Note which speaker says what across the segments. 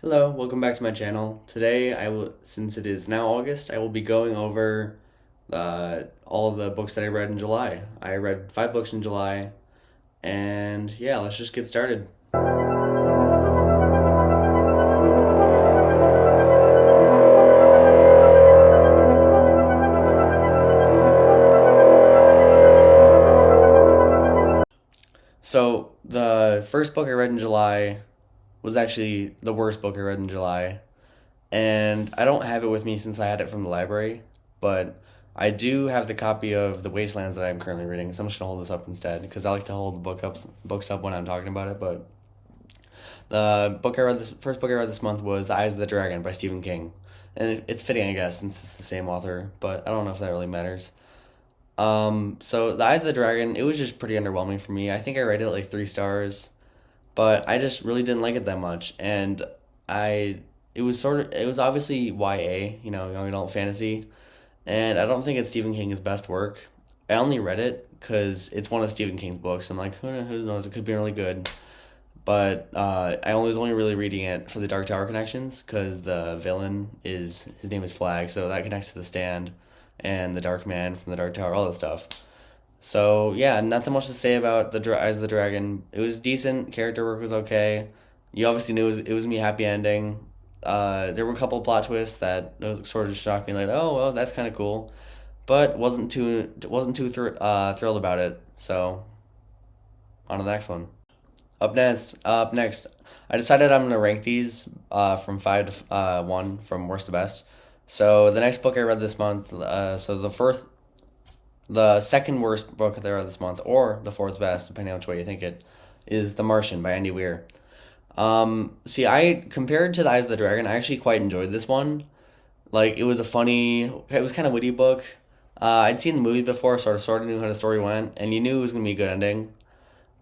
Speaker 1: Hello, welcome back to my channel. Today, since it is now August, I will be going over all the books that I read in July. I read 5 books in July, and yeah, let's just get started. So, the first book I read in July was actually the worst book I read in July, and I don't have it with me since I had it from the library, but I do have the copy of The Wastelands that I'm currently reading, so I'm just gonna hold this up instead because I like to hold books up when I'm talking about it. But the first book I read this month was The Eyes of the Dragon by Stephen King, and it's fitting, I guess, since it's the same author, but I don't know if that really matters. So The Eyes of the Dragon, it was just pretty underwhelming for me. I think I rated it like 3 stars, but I just really didn't like it that much, and I it was obviously YA, young adult fantasy, and I don't think it's Stephen King's best work. I only read it because it's one of Stephen King's books. I'm like, who knows? It could be really good. But I only was only really reading it for the Dark Tower connections because the villain is his name is Flag, so that connects to the Stand and the Dark Man from the Dark Tower, all that stuff. So yeah, nothing much to say about the Eyes of the Dragon. It was decent. Character work was okay. You obviously knew it was me happy ending. There were a couple plot twists that sort of shocked me, like, oh well, that's kind of cool, but wasn't too thrilled about it. So on to the next one. Up next, I decided I'm gonna rank these from 5 to 1 from worst to best. So the next book I read this month, the second worst book that I read this month, or the fourth best, depending on which way you think it, is The Martian by Andy Weir. See, I compared to The Eyes of the Dragon, I actually quite enjoyed this one. Like, it was kind of witty book. I'd seen the movie before, sort of knew how the story went, and you knew it was gonna be a good ending.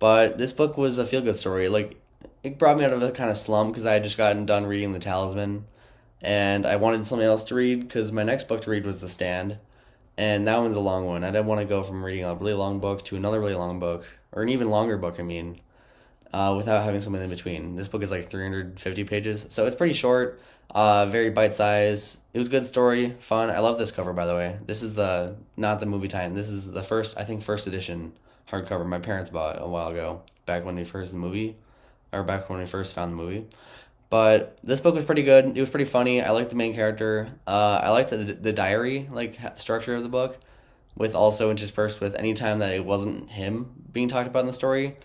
Speaker 1: But this book was a feel good story. Like, it brought me out of a kind of slump because I had just gotten done reading The Talisman, and I wanted something else to read because my next book to read was The Stand, and that one's a long one. I didn't want to go from reading a really long book to another really long book, or an even longer book, I mean, without having something in between. This book is like 350 pages, so it's pretty short, very bite sized. It was a good story, fun. I love this cover, by the way. This is not the movie tie-in. This is the first edition hardcover my parents bought a while ago, back when we first the movie, or back when we first found the movie. But this book was pretty good. It was pretty funny. I liked the main character. I liked the diary structure of the book, with also interspersed with any time that it wasn't him being talked about in the story,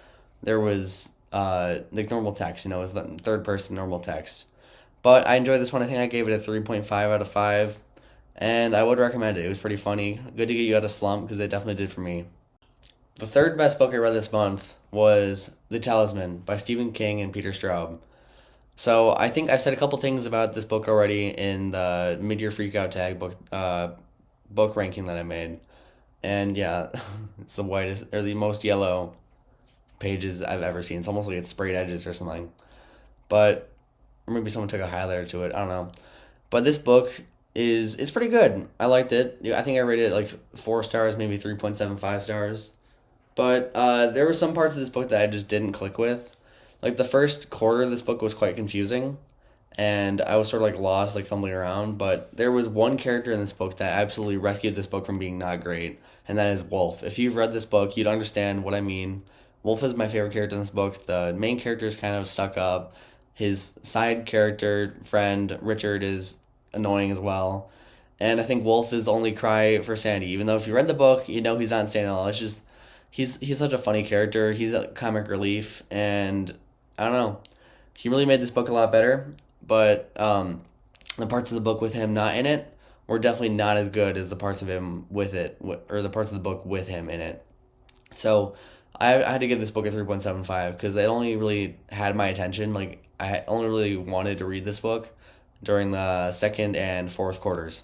Speaker 1: there was like normal text. It was the third person normal text. But I enjoyed this one. I think I gave it a 3.5 out of 5, and I would recommend it. It was pretty funny. Good to get you out of slump because it definitely did for me. The third best book I read this month was The Talisman by Stephen King and Peter Straub. So I think I've said a couple things about this book already in the mid-year freakout tag book ranking that I made, and yeah, it's the whitest or the most yellow pages I've ever seen. It's almost like it's sprayed edges or something, but or maybe someone took a highlighter to it. I don't know, but this book it's pretty good. I liked it. I think I rated it like 4 stars, maybe 3.75 stars. But there were some parts of this book that I just didn't click with. Like the first quarter of this book was quite confusing, and I was sort of like lost, like fumbling around. But there was one character in this book that absolutely rescued this book from being not great, and that is Wolf. If you've read this book, you'd understand what I mean. Wolf is my favorite character in this book. The main character is kind of stuck up. His side character friend Richard is annoying as well, and I think Wolf is the only cry for Sandy. Even though if you read the book, you know he's not insane at all. It's just he's such a funny character. He's a comic relief, and I don't know. He really made this book a lot better, but the parts of the book with him not in it were definitely not as good as the parts of him with it, or the parts of the book with him in it. So I had to give this book a 3.75 because it only really had my attention. Like, I only really wanted to read this book during the second and fourth quarters.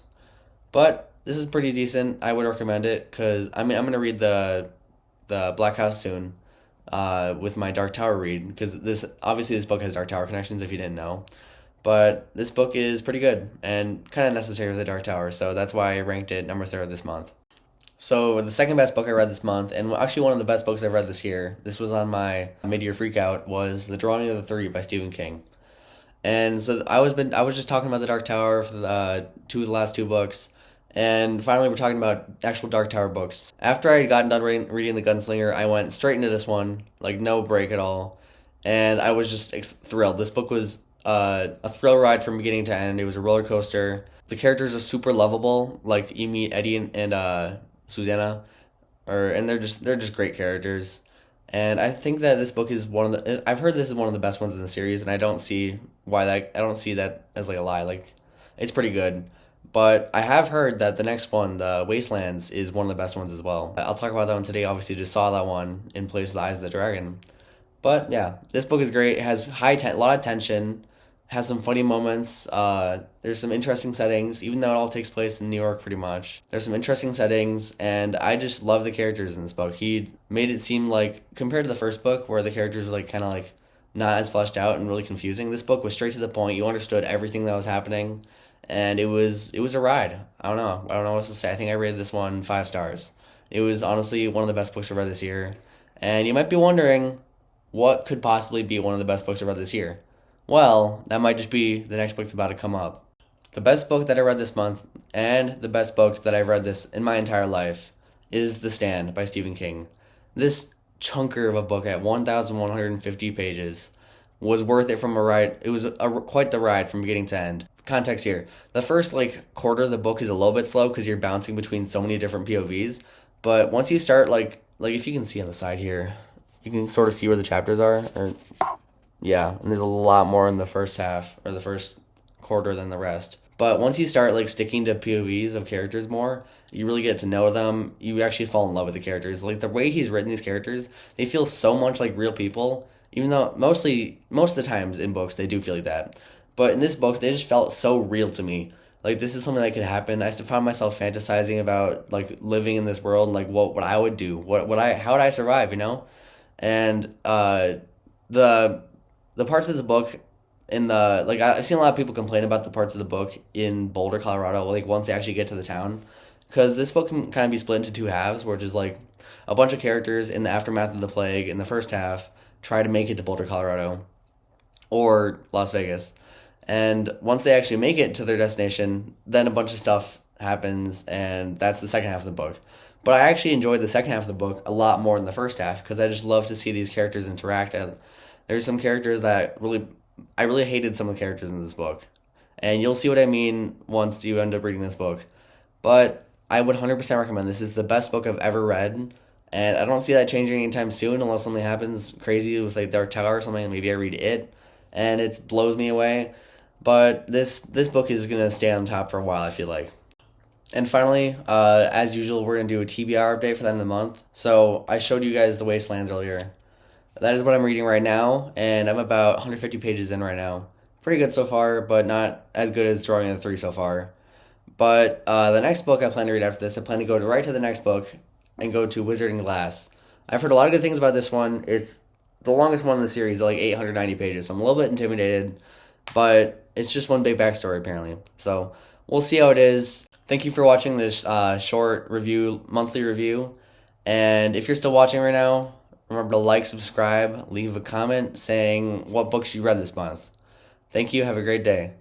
Speaker 1: But this is pretty decent. I would recommend it because I'm going to read the Black House soon, with my Dark Tower read, because this book has Dark Tower connections if you didn't know, but this book is pretty good and kind of necessary with the Dark Tower, so that's why I ranked it number 3rd this month. So the second best book I read this month, and actually one of the best books I've read this year, this was on my mid-year freakout, was The Drawing of the Three by Stephen King. And so I was just talking about the Dark Tower for the last two books, and finally we're talking about actual Dark Tower books. After I had gotten done reading the Gunslinger, I went straight into this one, like no break at all, and I was just thrilled. This book was a thrill ride from beginning to end. It was a roller coaster. The characters are super lovable. Like you meet Eddie and Susanna, and they're just great characters. And I think that this book is one of the. I've heard this is one of the best ones in the series, and I don't see that as like a lie. Like, it's pretty good, but I have heard that the next one, the Wastelands, is one of the best ones as well. I'll talk about that one today. Obviously, just saw that one in place of the Eyes of the Dragon, but yeah, this book is great. It has a lot of tension, has some funny moments. There's some interesting settings, even though it all takes place in New York pretty much. There's some interesting settings, and I just love the characters in this book. He made it seem like, compared to the first book, where the characters were like kind of like not as fleshed out and really confusing, this book was straight to the point. You understood everything that was happening, and it was a ride. I don't know what else to say. I think I rated this one 5 stars. It was honestly one of the best books I've read this year. And you might be wondering, what could possibly be one of the best books I've read this year? Well, that might just be the next book that's about to come up. The best book that I read this month, and the best book that I've read this in my entire life, is The Stand by Stephen King. This chunker of a book at 1,150 pages was worth it from a ride. It was quite the ride from beginning to end. Context here. The first quarter of the book is a little bit slow because you're bouncing between so many different POVs. But once you start if you can see on the side here, you can sort of see where the chapters are. Yeah, and there's a lot more in the first half or the first quarter than the rest. But once you start sticking to POVs of characters more, you really get to know them. You actually fall in love with the characters. Like the way he's written these characters, they feel so much like real people. Even though most of the times in books they do feel like that, but in this book they just felt so real to me. Like this is something that could happen. I still found myself fantasizing about living in this world and what I would do, how would I survive, and the the parts of the book in the I've seen a lot of people complain about the parts of the book in Boulder, Colorado, once they actually get to the town, because this book can kind of be split into two halves, which is a bunch of characters in the aftermath of the plague in the first half try to make it to Boulder, Colorado, or Las Vegas, and once they actually make it to their destination, then a bunch of stuff happens, and that's the second half of the book. But I actually enjoyed the second half of the book a lot more than the first half because I just love to see these characters interact. And there's some characters that I really hated some of the characters in this book. And you'll see what I mean once you end up reading this book. But I would 100% recommend this. Is the best book I've ever read. And I don't see that changing anytime soon unless something happens crazy with Dark Tower or something. Maybe I read it and it blows me away. But this book is going to stay on top for a while, I feel like. And finally, as usual, we're going to do a TBR update for the end of the month. So I showed you guys The Wastelands earlier. That is what I'm reading right now, and I'm about 150 pages in right now. Pretty good so far, but not as good as Drawing the 3 so far. But the next book I plan to read after this, I plan to go right to the next book and go to Wizard and Glass. I've heard a lot of good things about this one. It's the longest one in the series, 890 pages, so I'm a little bit intimidated, but it's just one big backstory apparently. So we'll see how it is. Thank you for watching this short monthly review. And if you're still watching right now, remember to subscribe, leave a comment saying what books you read this month. Thank you. Have a great day.